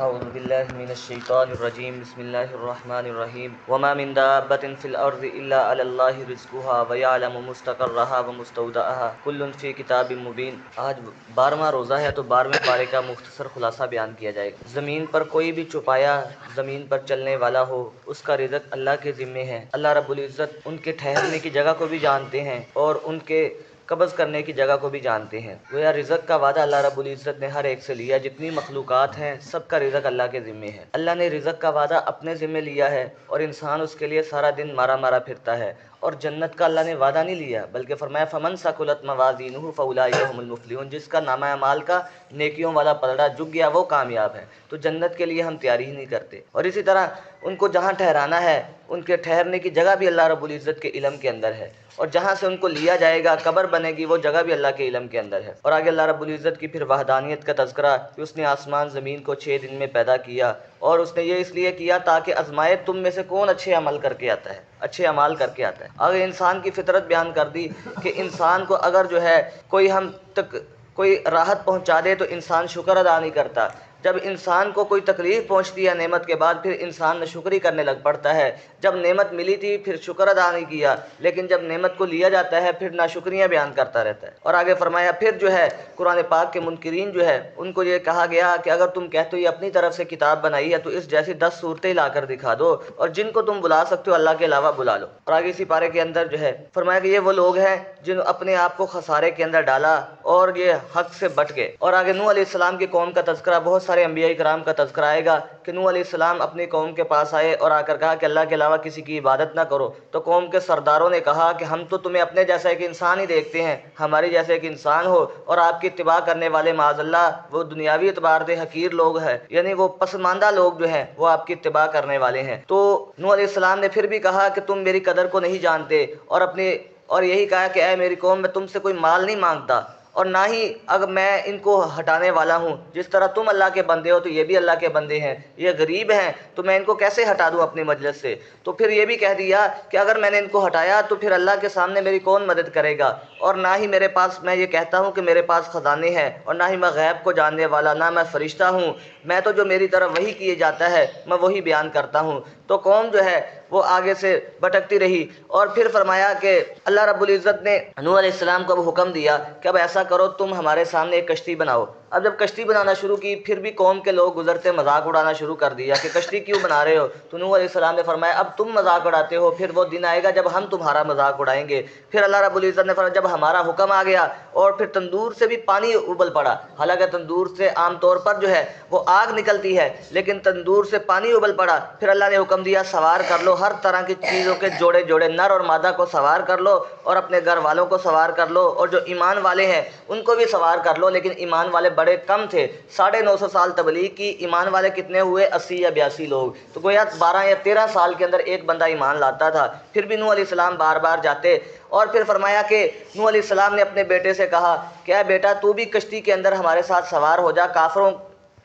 اعوذ باللہ من الشیطان الرجیم بسم اللہ الرحمن الرحیم وما من دابۃ فی الارض الا علی اللہ رزقها ویعلم مستقرها ومستودعها کل فی کتاب مبین۔ آج 12واں روزہ ہے تو 12ویں پارے کا مختصر خلاصہ بیان کیا جائے گا۔ زمین پر کوئی بھی چوپایا زمین پر چلنے والا ہو اس کا رزق اللہ کے ذمے ہے۔ اللہ رب العزت ان کے ٹھہرنے کی جگہ کو بھی جانتے ہیں اور ان کے قبض کرنے کی جگہ کو بھی جانتے ہیں۔ گویا رزق کا وعدہ اللہ رب العزت نے ہر ایک سے لیا، جتنی مخلوقات ہیں سب کا رزق اللہ کے ذمے ہے۔ اللہ نے رزق کا وعدہ اپنے ذمے لیا ہے اور انسان اس کے لیے سارا دن مارا مارا پھرتا ہے، اور جنت کا اللہ نے وعدہ نہیں لیا بلکہ فرمایا فمن ثقلت موازینہ فاولئک هم المفلحون، جس کا نامہ اعمال کا نیکیوں والا پلڑا جھک گیا وہ کامیاب ہے۔ تو جنت کے لیے ہم تیاری ہی نہیں کرتے، اور اسی طرح ان کو جہاں ٹھہرانا ہے ان کے ٹھہرنے کی جگہ بھی اللہ رب العزت کے علم کے اندر ہے، اور جہاں سے ان کو لیا جائے گا قبر بنے گی وہ جگہ بھی اللہ کے علم کے اندر ہے۔ اور آگے اللہ رب العزت کی پھر وحدانیت کا تذکرہ کہ اس نے آسمان زمین کو 6 دن میں پیدا کیا، اور اس نے یہ اس لیے کیا تاکہ آزمائے تم میں سے کون اچھے عمل کر کے آتا ہے، اچھے اعمال کر کے آتا ہے۔ آگے انسان کی فطرت بیان کر دی کہ انسان کو اگر جو ہے کوئی ہم تک کوئی راحت پہنچا دے تو انسان شکر ادا نہیں کرتا۔ جب انسان کو کوئی تکلیف پہنچتی ہے نعمت کے بعد پھر انسان ناشکری کرنے لگ پڑتا ہے۔ جب نعمت ملی تھی پھر شکر ادا نہیں کیا، لیکن جب نعمت کو لیا جاتا ہے پھر ناشکریاں بیان کرتا رہتا ہے۔ اور آگے فرمایا پھر جو ہے قرآن پاک کے منکرین جو ہے ان کو یہ کہا گیا کہ اگر تم کہتے ہو یہ اپنی طرف سے کتاب بنائی ہے تو اس جیسی 10 صورتیں لا کر دکھا دو، اور جن کو تم بلا سکتے ہو اللہ کے علاوہ بلا لو۔ اور آگے اسی پارے کے اندر جو ہے فرمایا کہ یہ وہ لوگ ہیں جنہوں اپنے آپ کو خسارے کے اندر ڈالا اور یہ حق سے بٹ گئے۔ اور آگے نوح علیہ السلام کی قوم کا تذکرہ، بہت سارے انبیاء کرام کا تذکرہ آئے گا کہ نوح علیہ السلام اپنی قوم کے پاس آئے اور آ کر کہا کہ اللہ کے علاوہ کسی کی عبادت نہ کرو، تو قوم کے سرداروں نے کہا کہ ہم تو تمہیں اپنے جیسا ایک انسان ہی دیکھتے ہیں، ہمارے جیسے ایک انسان ہو، اور آپ کی اتباع کرنے والے معاذ اللہ وہ دنیاوی اعتبار سے حقیر لوگ ہیں، یعنی وہ پسماندہ لوگ جو ہیں وہ آپ کی اتباع کرنے والے ہیں۔ تو نوح علیہ السلام نے پھر بھی کہا کہ تم میری قدر کو نہیں جانتے، اور یہی کہا کہ اے میری قوم میں تم سے کوئی مال نہیں مانگتا، اور نہ ہی اگر میں ان کو ہٹانے والا ہوں، جس طرح تم اللہ کے بندے ہو تو یہ بھی اللہ کے بندے ہیں، یہ غریب ہیں تو میں ان کو کیسے ہٹا دوں اپنی مجلس سے۔ تو پھر یہ بھی کہہ دیا کہ اگر میں نے ان کو ہٹایا تو پھر اللہ کے سامنے میری کون مدد کرے گا، اور نہ ہی میرے پاس، میں یہ کہتا ہوں کہ میرے پاس خزانے ہیں، اور نہ ہی میں غیب کو جاننے والا، نہ میں فرشتہ ہوں، میں تو جو میری طرف وحی کیے جاتا ہے میں وہی بیان کرتا ہوں۔ تو قوم جو ہے وہ آگے سے بھٹکتی رہی، اور پھر فرمایا کہ اللہ رب العزت نے نوح علیہ السلام کو حکم دیا کہ اب ایسا کرو تم ہمارے سامنے ایک کشتی بناؤ۔ اب جب کشتی بنانا شروع کی پھر بھی قوم کے لوگ گزرتے مذاق اڑانا شروع کر دیا کہ کشتی کیوں بنا رہے ہو؟ تو نوح علیہ السلام نے فرمایا اب تم مذاق اڑاتے ہو، پھر وہ دن آئے گا جب ہم تمہارا مذاق اڑائیں گے۔ پھر اللہ رب العزت نے فرمایا جب ہمارا حکم آ گیا اور پھر تندور سے بھی پانی ابل پڑا، حالانکہ تندور سے عام طور پر جو ہے وہ آگ نکلتی ہے لیکن تندور سے پانی ابل پڑا، پھر اللہ نے حکم دیا سوار کر لو ہر طرح کی چیزوں کے جوڑے جوڑے، نر اور مادہ کو سوار کر لو، اور اپنے گھر والوں کو سوار کر لو، اور جو ایمان والے ہیں ان کو بھی سوار کر لو۔ لیکن ایمان والے بڑے کم تھے، 950 سال تبلیغ کی، ایمان والے کتنے ہوئے؟ 80 یا 82 لوگ، تو گویا 12 یا 13 سال کے اندر ایک بندہ ایمان لاتا تھا۔ پھر بھی نوح علیہ السلام بار بار جاتے، اور پھر فرمایا کہ نوح علیہ السلام نے اپنے بیٹے سے کہا کہ اے بیٹا تو بھی کشتی کے اندر ہمارے ساتھ سوار ہو جا، کافروں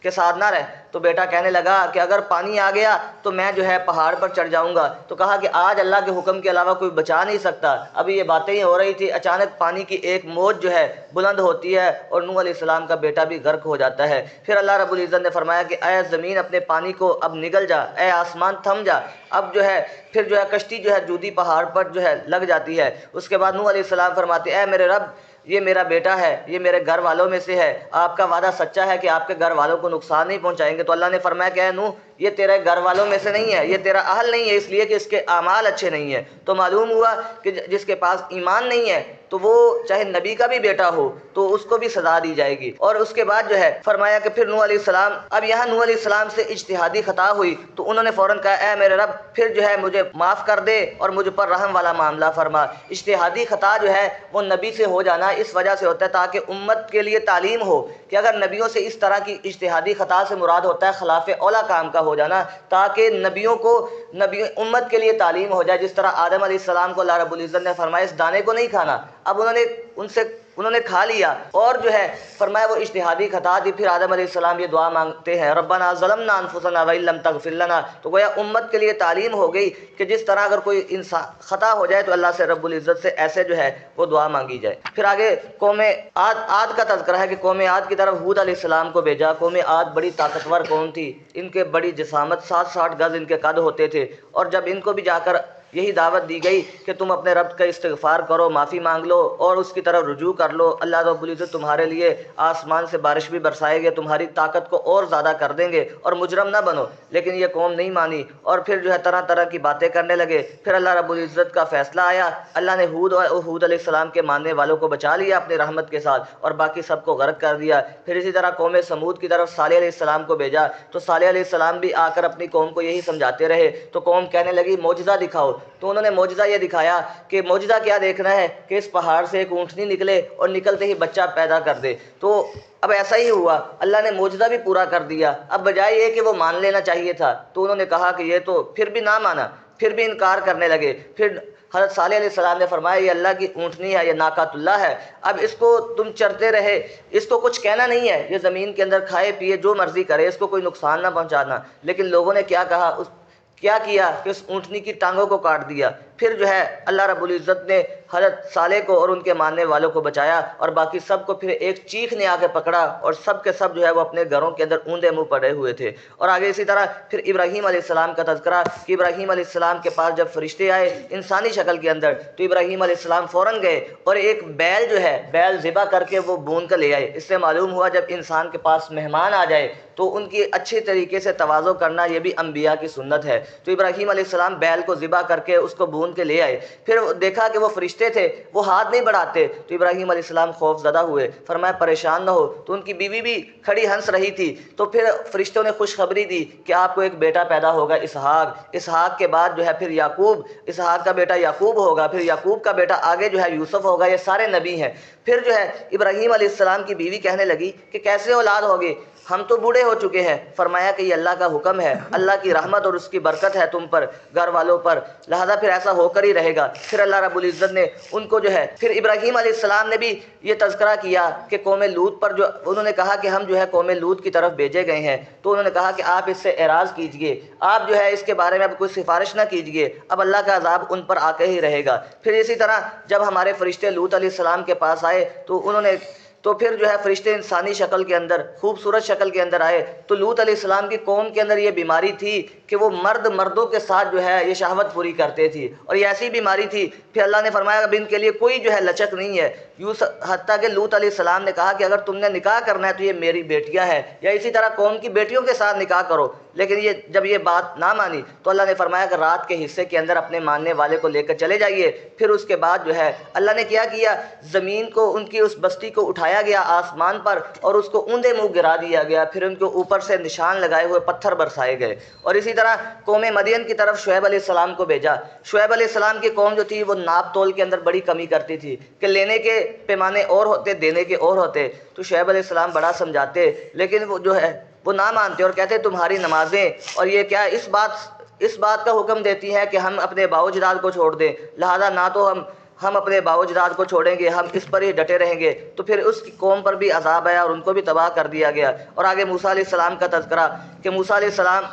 کے ساتھ نہ رہ۔ تو بیٹا کہنے لگا کہ اگر پانی آ گیا تو میں جو ہے پہاڑ پر چڑھ جاؤں گا۔ تو کہا کہ آج اللہ کے حکم کے علاوہ کوئی بچا نہیں سکتا۔ ابھی یہ باتیں ہی ہو رہی تھی، اچانک پانی کی ایک موج جو ہے بلند ہوتی ہے اور نوح علیہ السلام کا بیٹا بھی غرق ہو جاتا ہے۔ پھر اللہ رب العزت نے فرمایا کہ اے زمین اپنے پانی کو اب نگل جا، اے آسمان تھم جا۔ اب جو ہے پھر جو ہے کشتی جو ہے جودی پہاڑ پر جو ہے لگ جاتی ہے۔ اس کے بعد نوح علیہ السلام فرماتے اے میرے رب یہ میرا بیٹا ہے، یہ میرے گھر والوں میں سے ہے، آپ کا وعدہ سچا ہے کہ آپ کے گھر والوں کو نقصان نہیں پہنچائیں گے۔ تو اللہ نے فرمایا کہ اے نوح یہ تیرے گھر والوں میں سے نہیں ہے، یہ تیرا اہل نہیں ہے، اس لیے کہ اس کے اعمال اچھے نہیں ہیں۔ تو معلوم ہوا کہ جس کے پاس ایمان نہیں ہے تو وہ چاہے نبی کا بھی بیٹا ہو تو اس کو بھی سزا دی جائے گی۔ اور اس کے بعد جو ہے فرمایا کہ پھر نوح علیہ السلام، اب یہاں نوح علیہ السلام سے اجتہادی خطا ہوئی تو انہوں نے فوراً کہا اے میرے رب پھر جو ہے مجھے معاف کر دے اور مجھ پر رحم والا معاملہ فرما۔ اجتہادی خطا جو ہے وہ نبی سے ہو جانا اس وجہ سے ہوتا ہے تاکہ امت کے لیے تعلیم ہو کہ اگر نبیوں سے اس طرح کی اجتہادی خطا سے مراد ہوتا ہے خلاف اولا کام کا ہو جانا، تاکہ نبیوں کو امت کے لیے تعلیم ہو جائے۔ جس طرح آدم علیہ السلام کو اللہ رب العزت نے فرمایا اس دانے کو نہیں کھانا، اب انہوں نے ان سے انہوں نے کھا لیا، اور جو ہے فرمایا وہ اجتہادی خطا تھی۔ پھر آدم علیہ السلام یہ دعا مانگتے ہیں ربنا ظلمنا انفسنا وان لم تغفر لنا، تو گویا امت کے لیے تعلیم ہو گئی کہ جس طرح اگر کوئی انسان خطا ہو جائے تو اللہ سے رب العزت سے ایسے جو ہے وہ دعا مانگی جائے۔ پھر آگے قوم عاد کا تذکرہ ہے کہ قوم عاد کی طرف ہود علیہ السلام کو بھیجا۔ قوم عاد بڑی طاقتور قوم تھی، ان کے بڑی جسامت، 60 گز ان کے قد ہوتے تھے، اور جب ان کو بھی جا کر یہی دعوت دی گئی کہ تم اپنے رب کا استغفار کرو، معافی مانگ لو اور اس کی طرف رجوع کر لو، اللہ رب العزت تمہارے لیے آسمان سے بارش بھی برسائے گے، تمہاری طاقت کو اور زیادہ کر دیں گے اور مجرم نہ بنو۔ لیکن یہ قوم نہیں مانی اور پھر جو ہے طرح طرح کی باتیں کرنے لگے۔ پھر اللہ رب العزت کا فیصلہ آیا، اللہ نے ہود علیہ السلام کے ماننے والوں کو بچا لیا اپنی رحمت کے ساتھ اور باقی سب کو غرق کر دیا۔ پھر اسی طرح قوم سمود کی طرف صالح علیہ السلام کو بھیجا، تو صالح علیہ السلام بھی آ کر اپنی قوم کو یہی سمجھاتے رہے، تو قوم کہنے لگی معجزہ دکھاؤ، تو انہوں نے معجزہ یہ دکھایا کہ معجزہ کیا دیکھنا ہے کہ اس پہاڑ سے ایک اونٹنی نکلے اور نکلتے ہی بچہ پیدا کر دے۔ تو اب ایسا ہی ہوا، اللہ نے معجزہ بھی پورا کر دیا۔ اب بجائے یہ کہ وہ مان لینا چاہیے تھا، تو انہوں نے کہا کہ یہ تو پھر بھی نہ مانا، پھر بھی انکار کرنے لگے۔ پھر حضرت صالح علیہ السلام نے فرمایا یہ اللہ کی اونٹنی ہے، یہ ناقۃ اللہ ہے، اب اس کو تم چرتے رہے، اس کو کچھ کہنا نہیں ہے، یہ زمین کے اندر کھائے پیے جو مرضی کرے، اس کو کوئی نقصان نہ پہنچانا۔ لیکن لوگوں نے کیا کہا، کیا کیا کہ اس اونٹنی کی ٹانگوں کو کاٹ دیا۔ پھر جو ہے اللہ رب العزت نے حضرت صالح کو اور ان کے ماننے والوں کو بچایا، اور باقی سب کو پھر ایک چیخ نے آ کے پکڑا اور سب کے سب جو ہے وہ اپنے گھروں کے اندر اوندے منہ پڑے ہوئے تھے۔ اور آگے اسی طرح پھر ابراہیم علیہ السلام کا تذکرہ کہ ابراہیم علیہ السلام کے پاس جب فرشتے آئے انسانی شکل کے اندر، تو ابراہیم علیہ السلام فوراً گئے اور ایک بیل جو ہے بیل ذبح کر کے وہ بون کر لے آئے۔ اس سے معلوم ہوا جب انسان کے پاس مہمان آ جائے تو ان کی اچھی طریقے سے تواضع کرنا یہ بھی انبیاء کی سنت ہے۔ تو ابراہیم علیہ السلام بیل کو ذبح کر کے اس کو بھون کے لے آئے، پھر دیکھا کہ وہ فرشتے تھے، وہ ہاتھ نہیں بڑھاتے، تو ابراہیم علیہ السلام خوف زدہ ہوئے، فرمایا پریشان نہ ہو۔ تو ان کی بیوی بھی کھڑی ہنس رہی تھی، تو پھر فرشتوں نے خوشخبری دی کہ آپ کو ایک بیٹا پیدا ہوگا اسحاق، اسحاق کے بعد جو ہے پھر یعقوب، اسحاق کا بیٹا یعقوب ہوگا، پھر یعقوب کا بیٹا آگے جو ہے یوسف ہوگا، یہ سارے نبی ہیں۔ پھر جو ہے ابراہیم علیہ السلام کی بیوی کہنے لگی کہ کیسے اولاد ہوگی، ہم تو بوڑھے ہو چکے ہیں۔ فرمایا کہ یہ اللہ کا حکم ہے، اللہ کی رحمت اور اس کی برکت ہے تم پر، گھر والوں پر، لہذا پھر ایسا ہو کر ہی رہے گا۔ پھر اللہ رب العزت نے ان کو جو ہے پھر ابراہیم علیہ السلام نے بھی یہ تذکرہ کیا کہ قوم لوط پر جو انہوں نے کہا کہ ہم جو ہے قوم لوط کی طرف بھیجے گئے ہیں، تو انہوں نے کہا کہ آپ اس سے اعراض کیجئے، آپ جو ہے اس کے بارے میں اب کوئی سفارش نہ کیجئے، اب اللہ کا عذاب ان پر آ کے ہی رہے گا۔ پھر اسی طرح جب ہمارے فرشتے لوط علیہ السلام کے پاس آئے تو پھر جو ہے فرشتے انسانی شکل کے اندر، خوبصورت شکل کے اندر آئے، تو لوط علیہ السلام کی قوم کے اندر یہ بیماری تھی کہ وہ مردوں کے ساتھ جو ہے یہ شہوت پوری کرتے تھی، اور یہ ایسی بیماری تھی۔ پھر اللہ نے فرمایا اب ان کے لیے کوئی جو ہے لچک نہیں ہے، حتیٰ کہ لوط علیہ السلام نے کہا کہ اگر تم نے نکاح کرنا ہے تو یہ میری بیٹیاں ہیں، یا اسی طرح قوم کی بیٹیوں کے ساتھ نکاح کرو۔ لیکن جب یہ بات نہ مانی تو اللہ نے فرمایا کہ رات کے حصے کے اندر اپنے ماننے والے کو لے کر چلے جائیے۔ پھر اس کے بعد جو ہے اللہ نے کیا کیا، زمین کو ان کی اس بستی کو اٹھایا گیا آسمان پر اور اس کو اوندے منہ گرا دیا گیا، پھر ان کے اوپر سے نشان لگائے ہوئے پتھر برسائے گئے۔ اور اسی طرح قوم مدین کی طرف شعیب علیہ السلام کو بھیجا۔ شعیب علیہ السلام کی قوم جو تھی وہ ناپ تول کے اندر بڑی کمی کرتی تھی کہ لینے کے پیمانے اور ہوتے، دینے کے اور ہوتے، تو شعیب علیہ السلام بڑا سمجھاتے، لیکن وہ جو ہے وہ نہ مانتے اور کہتے تمہاری نمازیں اور یہ کیا اس بات کا حکم دیتی ہے کہ ہم اپنے باؤ اجداد کو چھوڑ دیں، لہذا نہ تو ہم اپنے باؤ اجداد کو چھوڑیں گے، ہم اس پر ہی ڈٹے رہیں گے۔ تو پھر اس کی قوم پر بھی عذاب آیا اور ان کو بھی تباہ کر دیا گیا۔ اور آگے موسیٰ علیہ السلام کا تذکرہ کہ موسیٰ علیہ السلام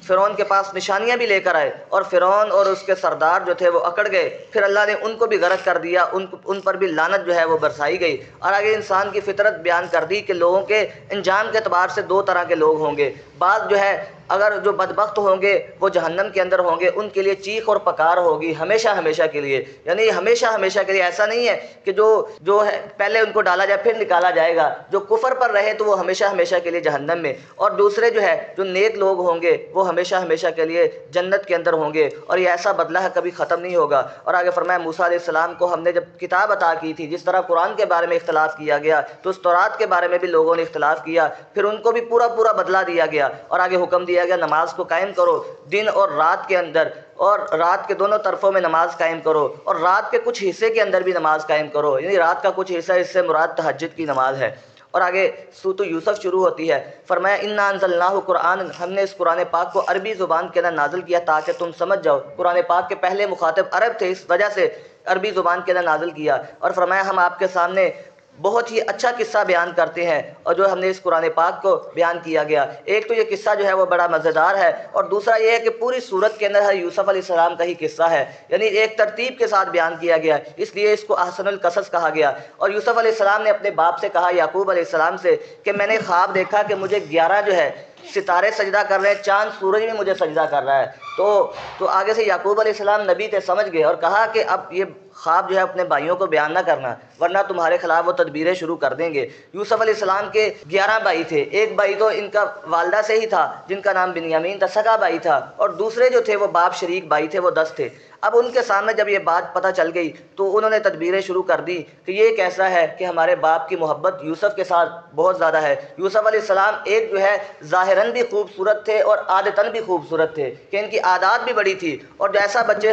فرعون کے پاس نشانیاں بھی لے کر آئے اور فرعون اور اس کے سردار جو تھے وہ اکڑ گئے، پھر اللہ نے ان کو بھی غرق کر دیا، ان پر بھی لعنت جو ہے وہ برسائی گئی۔ اور آگے انسان کی فطرت بیان کر دی کہ لوگوں کے انجام کے اعتبار سے دو طرح کے لوگ ہوں گے، بعض جو ہے اگر جو بدبخت ہوں گے وہ جہنم کے اندر ہوں گے، ان کے لیے چیخ اور پکار ہوگی ہمیشہ ہمیشہ کے لیے، یعنی ہمیشہ ہمیشہ کے لیے، ایسا نہیں ہے کہ جو ہے پہلے ان کو ڈالا جائے پھر نکالا جائے گا، جو کفر پر رہے تو وہ ہمیشہ ہمیشہ کے لیے جہنم میں، اور دوسرے جو ہے جو نیک لوگ ہوں گے وہ ہمیشہ ہمیشہ کے لیے جنت کے اندر ہوں گے، اور یہ ایسا بدلہ ہے کبھی ختم نہیں ہوگا۔ اور آگے فرمایا موسیٰ علیہ السلام کو ہم نے جب کتاب عطا کی تھی، جس طرح قرآن کے بارے میں اختلاف کیا گیا تو اس تورات کے بارے میں بھی لوگوں نے اختلاف کیا، پھر ان کو بھی پورا بدلہ دیا گیا، اور آگے حکم دیا گیا نماز کو قائم کرو دن اور رات کے اندر، اور رات کے دونوں طرفوں میں نماز قائم کرو، اور رات کے کچھ حصے کے اندر بھی نماز قائم کرو، یعنی رات کا کچھ حصہ، اس سے مراد تہجد کی نماز ہے۔ اور آگے سورۃ یوسف شروع ہوتی ہے، فرمایا انا انزلناہ قرآن، ہم نے اس قرآن پاک کو عربی زبان کے اندر نازل کیا تاکہ تم سمجھ جاؤ۔ قرآن پاک کے پہلے مخاطب عرب تھے، اس وجہ سے عربی زبان کے اندر نازل کیا، اور فرمایا ہم آپ کے سامنے بہت ہی اچھا قصہ بیان کرتے ہیں اور جو ہم نے اس قرآن پاک کو بیان کیا گیا۔ ایک تو یہ قصہ جو ہے وہ بڑا مزیدار ہے، اور دوسرا یہ ہے کہ پوری سورت کے اندر ہر یوسف علیہ السلام کا ہی قصہ ہے، یعنی ایک ترتیب کے ساتھ بیان کیا گیا، اس لیے اس کو احسن القصص کہا گیا۔ اور یوسف علیہ السلام نے اپنے باپ سے کہا، یعقوب علیہ السلام سے، کہ میں نے خواب دیکھا کہ مجھے 11 جو ہے ستارے سجدہ کر رہے ہیں، چاند سورج بھی مجھے سجدہ کر رہا ہے۔ تو آگے سے یعقوب علیہ السلام نبی تھے، سمجھ گئے اور کہا کہ اب یہ خواب جو ہے اپنے بھائیوں کو بیان نہ کرنا، ورنہ تمہارے خلاف وہ تدبیریں شروع کر دیں گے۔ یوسف علیہ السلام کے 11 بھائی تھے، ایک بھائی تو ان کا والدہ سے ہی تھا جن کا نام بنیامین تھا، سگا بھائی تھا، اور دوسرے جو تھے وہ باپ شریک بھائی تھے، وہ 10 تھے۔ اب ان کے سامنے جب یہ بات پتہ چل گئی تو انہوں نے تدبیریں شروع کر دی کہ یہ کیسا ہے کہ ہمارے باپ کی محبت یوسف کے ساتھ بہت زیادہ ہے۔ یوسف علیہ السلام ایک جو ہے ظاہراً بھی خوبصورت تھے اور عادتاً بھی خوبصورت تھے، کہ ان کی عادات بھی بڑی تھی، اور جیسا بچے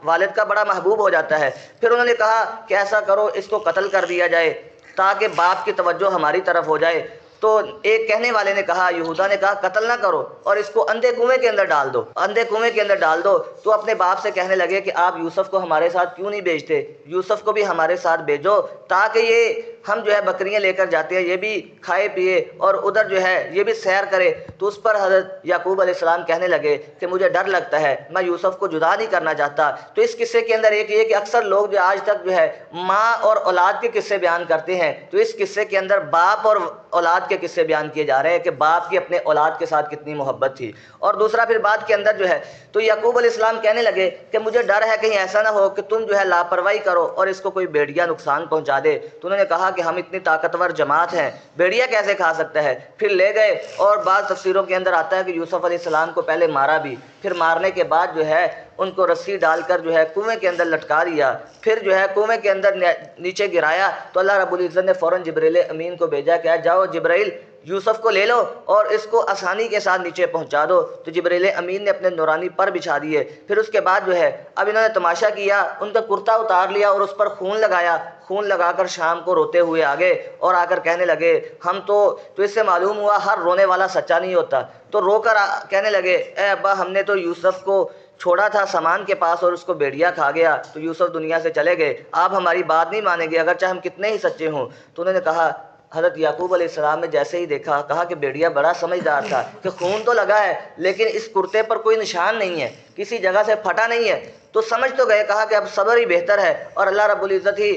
والد کا بڑا محبوب ہو جاتا ہے۔ پھر انہوں نے کہا کہ ایسا کرو، اس کو قتل کر دیا جائے تاکہ باپ کی توجہ ہماری طرف ہو جائے۔ تو ایک کہنے والے نے کہا، یہودا نے کہا، قتل نہ کرو اور اس کو اندھے کنویں کے اندر ڈال دو، اندھے کنویں کے اندر ڈال دو۔ تو اپنے باپ سے کہنے لگے کہ آپ یوسف کو ہمارے ساتھ کیوں نہیں بھیجتے، یوسف کو بھی ہمارے ساتھ بھیجو تاکہ یہ ہم جو ہے بکریاں لے کر جاتے ہیں، یہ بھی کھائے پیے اور ادھر جو ہے یہ بھی سیر کرے۔ تو اس پر حضرت یعقوب علیہ السلام کہنے لگے کہ مجھے ڈر لگتا ہے، میں یوسف کو جدا نہیں کرنا چاہتا۔ تو اس قصے کے اندر ایک یہ کہ اکثر لوگ جو آج تک جو ہے ماں اور اولاد کے قصے بیان کرتے ہیں، تو اس قصے کے اندر باپ اور اولاد کے قصے بیان کیے جا رہے ہیں کہ باپ کی اپنے اولاد کے ساتھ کتنی محبت تھی۔ اور دوسرا پھر بعد کے اندر جو ہے تو یعقوب علیہ السلام کہنے لگے کہ مجھے ڈر ہے کہیں ایسا نہ ہو کہ تم جو ہے لاپرواہی کرو اور اس کو کوئی بھیڑیا نقصان پہنچا دے۔ تو انہوں نے کہا کہ ہم اتنی طاقتور جماعت ہیں، بھیڑیا کیسے کھا سکتا ہے؟ پھر لے گئے، اور بعض تفسیروں کے اندر آتا ہے کہ یوسف علیہ السلام کو پہلے مارا بھی، پھر مارنے کے بعد جو ہے ان کو رسی ڈال کر جو ہے کنویں کے اندر لٹکا دیا، پھر جو ہے کنویں کے اندر نیچے گرایا۔ تو اللہ رب العزت نے فوراً جبرائیل امین کو بھیجا کہ جاؤ جبرائیل یوسف کو لے لو اور اس کو آسانی کے ساتھ نیچے پہنچا دو۔ تو جبرائیل امین نے اپنے نورانی پر بچھا دیے۔ پھر اس کے بعد جو ہے اب انہوں نے تماشا کیا، ان کا کرتا اتار لیا اور اس پر خون لگایا، خون لگا کر شام کو روتے ہوئے آگے اور آ کر کہنے لگے ہم تو اس سے معلوم ہوا ہر رونے والا سچا نہیں ہوتا۔ تو رو کر کہنے لگے اے ابا، ہم نے تو یوسف کو چھوڑا تھا سامان کے پاس اور اس کو بھیڑیا کھا گیا، تو یوسف دنیا سے چلے گئے، آپ ہماری بات نہیں مانیں گے اگرچہ ہم کتنے ہی سچے ہوں۔ تو انہوں نے کہا، حضرت یعقوب علیہ السلام نے جیسے ہی دیکھا، کہا کہ بھیڑیا بڑا سمجھدار تھا کہ خون تو لگا ہے لیکن اس کرتے پر کوئی نشان نہیں ہے، کسی جگہ سے پھٹا نہیں ہے، تو سمجھ تو گئے، کہا کہ اب صبر ہی بہتر ہے اور اللہ رب العزت ہی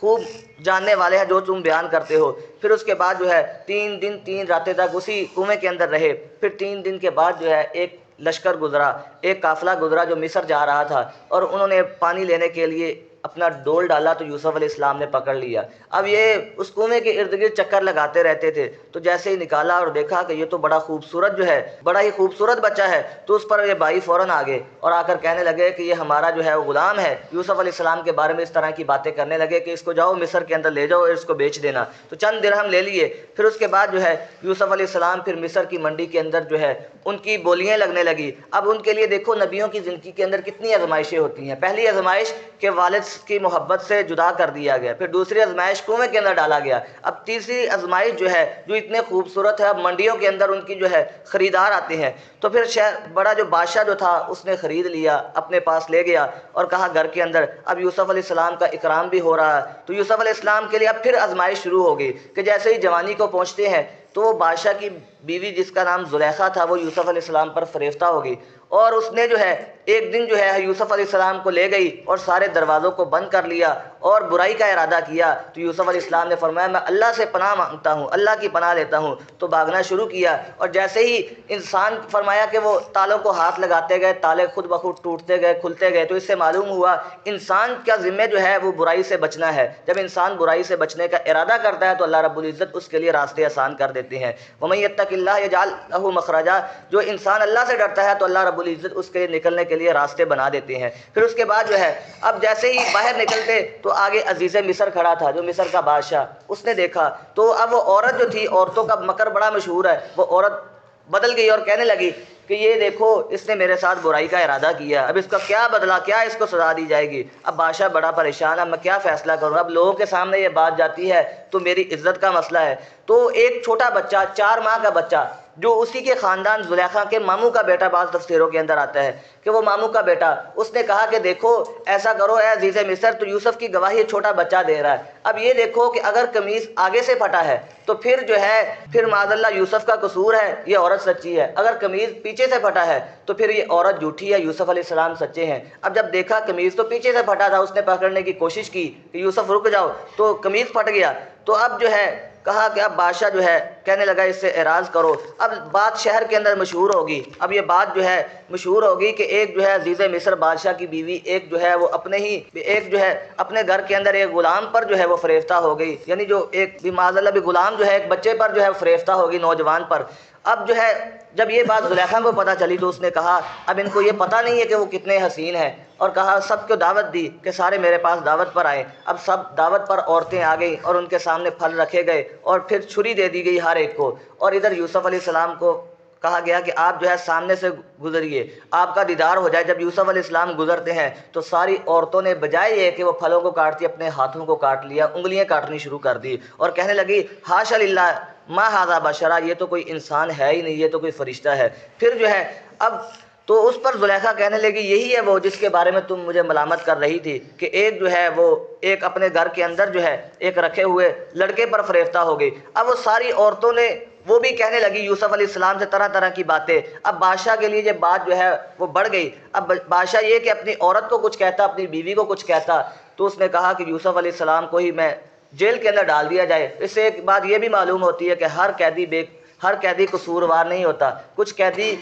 خوب جاننے والے ہیں جو تم بیان کرتے ہو۔ پھر اس کے بعد جو ہے 3 دن 3 راتیں تک اسی کنویں کے اندر رہے۔ پھر 3 دن کے بعد جو ہے ایک لشکر گزرا، ایک قافلہ گزرا جو مصر جا رہا تھا، اور انہوں نے پانی لینے کے لیے اپنا ڈول ڈالا تو یوسف علیہ السلام نے پکڑ لیا۔ اب یہ اس کنویں کے ارد گرد چکر لگاتے رہتے تھے، تو جیسے ہی نکالا اور دیکھا کہ یہ تو بڑا خوبصورت جو ہے، بڑا ہی خوبصورت بچہ ہے، تو اس پر یہ بھائی فوراً آ گئے اور آ کر کہنے لگے کہ یہ ہمارا جو ہے وہ غلام ہے۔ یوسف علیہ السلام کے بارے میں اس طرح کی باتیں کرنے لگے کہ اس کو جاؤ مصر کے اندر لے جاؤ اور اس کو بیچ دینا۔ تو چند درہم لے لیے۔ پھر اس کے بعد جو ہے یوسف علیہ السلام پھر مصر کی منڈی کے اندر جو ہے ان کی بولیاں لگنے لگی۔ اب ان کے لیے دیکھو نبیوں کی زندگی کے اندر کتنی آزمائشیں ہوتی ہیں۔ پہلی آزمائش کہ والد کی محبت سے جدا کر دیا گیا، پھر دوسری آزمائش کنویں کے اندر ڈالا گیا، اب تیسری آزمائش جو ہے جو اتنے خوبصورت ہے، اب منڈیوں کے اندر ان کی جو ہے خریدار آتے ہیں۔ تو پھر بڑا جو بادشاہ جو تھا اس نے خرید لیا، اپنے پاس لے گیا اور کہا گھر کے اندر اب یوسف علیہ السلام کا اکرام بھی ہو رہا ہے۔ تو یوسف علیہ السلام کے لیے اب پھر آزمائش شروع ہو گئی کہ جیسے ہی جوانی کو پہنچتے ہیں تو وہ بادشاہ کی بیوی جس کا نام زلیخا تھا وہ یوسف علیہ السلام پر فریفتہ ہو گئی، اور اس نے جو ہے ایک دن جو ہے یوسف علیہ السلام کو لے گئی اور سارے دروازوں کو بند کر لیا اور برائی کا ارادہ کیا۔ تو یوسف علیہ السلام نے فرمایا میں اللہ سے پناہ مانگتا ہوں، اللہ کی پناہ لیتا ہوں، تو بھاگنا شروع کیا۔ اور جیسے ہی انسان فرمایا کہ وہ تالوں کو ہاتھ لگاتے گئے، تالے خود بخود ٹوٹتے گئے، کھلتے گئے، تو اس سے معلوم ہوا انسان کا ذمہ جو ہے وہ برائی سے بچنا ہے۔ جب انسان برائی سے بچنے کا ارادہ کرتا ہے تو اللہ رب العزت اس کے لیے راستے آسان کر دیتے ہیں۔ وَمَن يَتَّقِ اللَّهَ يَجْعَلْ لَهُ مَخْرَجًا، جو انسان اللہ سے ڈرتا ہے تو اللہ رب العزت اس کے لیے نکلنے کے لیے راستے بنا دیتے ہیں۔ پھر اس کے بعد جو ہے اب جیسے ہی باہر نکلتے تو آگے عزیز مصر کھڑا تھا جو مصر کا بادشاہ، اس نے دیکھا تو اب وہ عورت جو تھی، عورتوں کا مکر بڑا مشہور ہے، وہ عورت بدل گئی اور کہنے لگی کہ یہ دیکھو اس نے میرے ساتھ برائی کا ارادہ کیا، اب اس کا کیا بدلہ، کیا اس کو سزا دی جائے گی۔ اب بادشاہ بڑا پریشان ہے، میں کیا فیصلہ کروں، اب لوگوں کے سامنے یہ بات جاتی ہے تو میری عزت کا مسئلہ ہے۔ تو ایک چھوٹا بچہ، 4 ماہ کا بچہ، جو اسی کے خاندان زلیخا کے ماموں کا بیٹا، بعض تفسیروں کے اندر آتا ہے کہ وہ ماموں کا بیٹا، اس نے کہا کہ دیکھو ایسا کرو اے عزیز مصر، تو یوسف کی گواہی چھوٹا بچہ دے رہا ہے، اب یہ دیکھو کہ اگر قمیص آگے سے پھٹا ہے تو پھر جو ہے پھر معاذ اللہ یوسف کا قصور ہے، یہ عورت سچی ہے، اگر قمیص پیچھے سے پھٹا ہے تو پھر یہ عورت جھوٹی ہے، یوسف علیہ السلام سچے ہیں۔ اب جب دیکھا قمیص تو پیچھے سے پھٹا تھا، اس نے پکڑنے کی کوشش کی کہ یوسف رک جاؤ، تو قمیص پھٹ گیا، تو اب جو ہے کہا کہ اب بادشاہ جو ہے کہنے لگا اس سے اعراض کرو، اب بات شہر کے اندر مشہور ہوگی، اب یہ بات جو ہے مشہور ہوگی کہ ایک جو ہے عزیز مصر بادشاہ کی بیوی ایک جو ہے وہ اپنے گھر کے اندر ایک غلام پر جو ہے وہ فریفتہ ہو گئی، یعنی جو ایک معاذ اللہ بھی غلام جو ہے ایک بچے پر جو ہے فریفتہ ہوگی، نوجوان پر۔ اب جو ہے جب یہ بات زلیخا کو پتہ چلی تو اس نے کہا اب ان کو یہ پتہ نہیں ہے کہ وہ کتنے حسین ہیں، اور کہا سب کو دعوت دی کہ سارے میرے پاس دعوت پر آئیں۔ اب سب دعوت پر عورتیں آ گئیں اور ان کے سامنے پھل رکھے گئے اور پھر چھری دے دی گئی ہر ایک کو، اور ادھر یوسف علیہ السلام کو کہا گیا کہ آپ جو ہے سامنے سے گزریے، آپ کا دیدار ہو جائے۔ جب یوسف علیہ السلام گزرتے ہیں تو ساری عورتوں نے بجائے یہ کہ وہ پھلوں کو کاٹتی اپنے ہاتھوں کو کاٹ لیا، انگلیاں کاٹنی شروع کر دی اور کہنے لگی حاشا للہ ما ھذا بشرا، یہ تو کوئی انسان ہے ہی نہیں، یہ تو کوئی فرشتہ ہے۔ پھر جو ہے اب تو اس پر زلیخا کہنے لگی یہی ہے وہ جس کے بارے میں تم مجھے ملامت کر رہی تھی کہ ایک جو ہے وہ ایک اپنے گھر کے اندر جو ہے ایک رکھے ہوئے لڑکے پر فریفتہ ہو گئی۔ اب وہ ساری عورتوں نے وہ بھی کہنے لگی یوسف علیہ السلام سے طرح طرح کی باتیں۔ اب بادشاہ کے لیے یہ بات جو ہے وہ بڑھ گئی، اب بادشاہ یہ کہ اپنی عورت کو کچھ کہتا، اپنی بیوی کو کچھ کہتا، تو اس نے کہا کہ یوسف علیہ السلام کو ہی میں جیل کے اندر ڈال دیا جائے۔ اس سے ایک بات یہ بھی معلوم ہوتی ہے کہ ہر قیدی قصوروار نہیں ہوتا، کچھ قیدی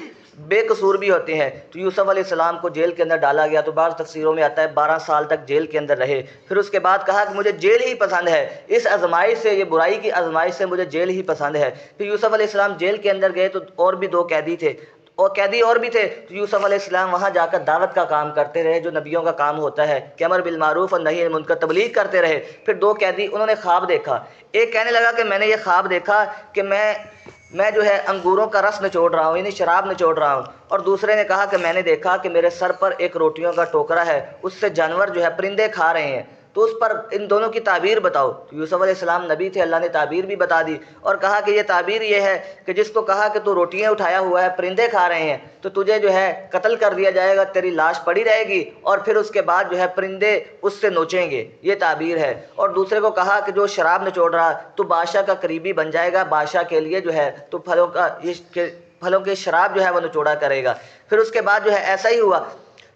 بے قصور بھی ہوتے ہیں۔ تو یوسف علیہ السلام کو جیل کے اندر ڈالا گیا، تو بعض تفسیروں میں آتا ہے 12 سال تک جیل کے اندر رہے۔ پھر اس کے بعد کہا کہ مجھے جیل ہی پسند ہے، اس آزمائش سے، یہ برائی کی آزمائش سے مجھے جیل ہی پسند ہے۔ پھر یوسف علیہ السلام جیل کے اندر گئے تو اور بھی 2 قیدی تھے، اور بھی تھے، تو یوسف علیہ السلام وہاں جا کر دعوت کا کام کرتے رہے، جو نبیوں کا کام ہوتا ہے کہ امر بالمعروف اور نہی عن المنکر، تبلیغ کرتے رہے۔ پھر 2 قیدی انہوں نے خواب دیکھا، ایک کہنے لگا کہ میں نے یہ خواب دیکھا کہ میں جو ہے انگوروں کا رس نچوڑ رہا ہوں، یعنی شراب نچوڑ رہا ہوں، اور دوسرے نے کہا کہ میں نے دیکھا کہ میرے سر پر ایک روٹیوں کا ٹوکرا ہے، اس سے جانور جو ہے پرندے کھا رہے ہیں، تو اس پر ان دونوں کی تعبیر بتاؤ۔ تو یوسف علیہ السلام نبی تھے، اللہ نے تعبیر بھی بتا دی اور کہا کہ یہ تعبیر یہ ہے کہ جس کو کہا کہ تو روٹیاں اٹھایا ہوا ہے، پرندے کھا رہے ہیں، تو تجھے جو ہے قتل کر دیا جائے گا، تیری لاش پڑی رہے گی اور پھر اس کے بعد جو ہے پرندے اس سے نوچیں گے، یہ تعبیر ہے۔ اور دوسرے کو کہا کہ جو شراب نچوڑ رہا تو بادشاہ کا قریبی بن جائے گا، بادشاہ کے لیے جو ہے تو پھلوں کے شراب جو ہے وہ نچوڑا کرے گا۔ پھر اس کے بعد جو ہے ایسا ہی ہوا۔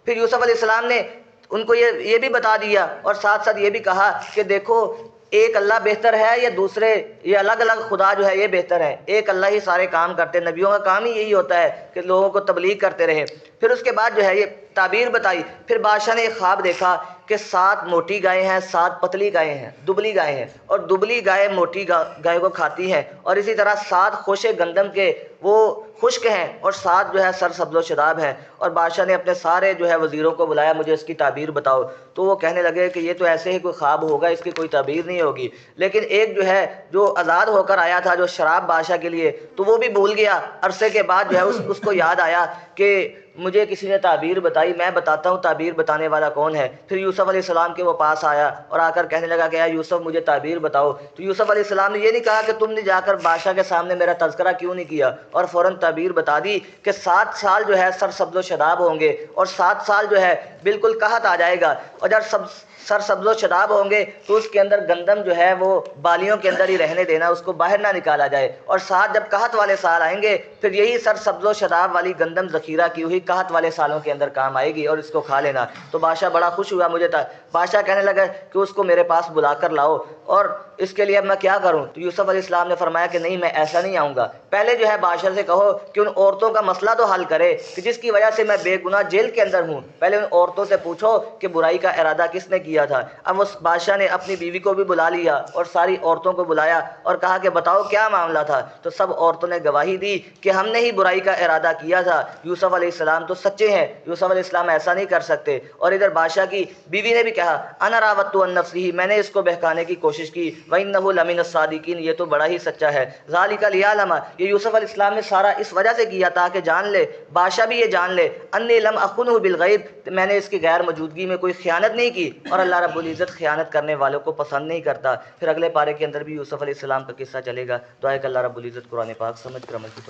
پھر یوسف علیہ السلام نے ان کو یہ بھی بتا دیا اور ساتھ ساتھ یہ بھی کہا کہ دیکھو ایک اللہ بہتر ہے یا دوسرے یہ الگ الگ خدا جو ہے یہ بہتر ہے، ایک اللہ ہی سارے کام کرتے، نبیوں کا کام ہی یہی ہوتا ہے کہ لوگوں کو تبلیغ کرتے رہے۔ پھر اس کے بعد جو ہے یہ تعبیر بتائی۔ پھر بادشاہ نے ایک خواب دیکھا کہ 7 موٹی گائیں ہیں، 7 پتلی گائیں ہیں، دبلی گائیں ہیں، اور دبلی گائے موٹی گائے کو کھاتی ہیں، اور اسی طرح 7 خوشے گندم کے وہ خشک ہیں اور 7 جو ہے سر سبز و شداب ہیں۔ اور بادشاہ نے اپنے سارے جو ہے وزیروں کو بلایا، مجھے اس کی تعبیر بتاؤ، تو وہ کہنے لگے کہ یہ تو ایسے ہی کوئی خواب ہوگا، اس کی کوئی تعبیر نہیں ہوگی۔ لیکن ایک جو ہے جو آزاد ہو کر آیا تھا جو شراب بادشاہ کے لیے، تو وہ بھی بھول گیا، عرصے کے بعد جو ہے اس کو یاد آیا کہ مجھے کسی نے تعبیر بتائی، میں بتاتا ہوں تعبیر بتانے والا کون ہے۔ پھر یوسف علیہ السلام کے وہ پاس آیا اور آ کر کہنے لگا کہ اے یوسف مجھے تعبیر بتاؤ۔ تو یوسف علیہ السلام نے یہ نہیں کہا کہ تم نے جا کر بادشاہ کے سامنے میرا تذکرہ کیوں نہیں کیا، اور فوراً تعبیر بتا دی کہ 7 سال جو ہے سر سبز و شداب ہوں گے اور 7 سال جو ہے بالکل قحط آ جائے گا، اور جب سر سبز و شداب ہوں گے تو اس کے اندر گندم جو ہے وہ بالیوں کے اندر ہی رہنے دینا، اس کو باہر نہ نکالا جائے، اور 7 جب قحط والے سال آئیں گے پھر یہی سر سبز و شداب والی گندم ذخیرہ کی ہوئی قحط والے سالوں کے اندر کام آئے گی اور اس کو کھا لینا۔ تو بادشاہ بڑا خوش ہوا، بادشاہ کہنے لگا کہ اس کو میرے پاس بلا کر لاؤ، اور اس کے لیے اب میں کیا کروں؟ تو یوسف علیہ السلام نے فرمایا کہ نہیں میں ایسا نہیں آؤں گا، پہلے جو ہے بادشاہ سے کہو کہ ان عورتوں کا مسئلہ تو حل کرے کہ جس کی وجہ سے میں بے گناہ جیل کے اندر ہوں، پہلے ان عورتوں سے پوچھو کہ برائی کا ارادہ کس نے کیا تھا۔ اب اس بادشاہ نے اپنی بیوی کو بھی بلا لیا اور ساری عورتوں کو بلایا اور کہا کہ بتاؤ کیا معاملہ تھا، تو سب عورتوں نے گواہی دی کہ ہم نے ہی برائی کا ارادہ کیا تھا، یوسف علیہ السلام تو سچے ہیں، یوسف علیہ السلام ایسا نہیں کر سکتے۔ اور ادھر بادشاہ کی بیوی نے بھی کہا انا راودت عن نفسہ، میں نے اس کو بہکانے کی کوشش کی، وانہ لمن الصادقین، یہ تو بڑا ہی سچا ہے، ذالک لیعلم، یہ یوسف علیہ السلام نے سارا اس وجہ سے کیا تاکہ جان لے، بادشاہ بھی یہ جان لے، انی لم اخنہ بالغیب، میں نے اس کی غیر موجودگی میں کوئی خیانت نہیں کی، اور اللہ رب العزت خیانت کرنے والوں کو پسند نہیں کرتا۔ پھر اگلے پارے کے اندر بھی یوسف علیہ السلام کا قصہ چلے گا۔ دعا ہے کہ اللہ رب العزت قرآن پاک سمجھ کر عمل کی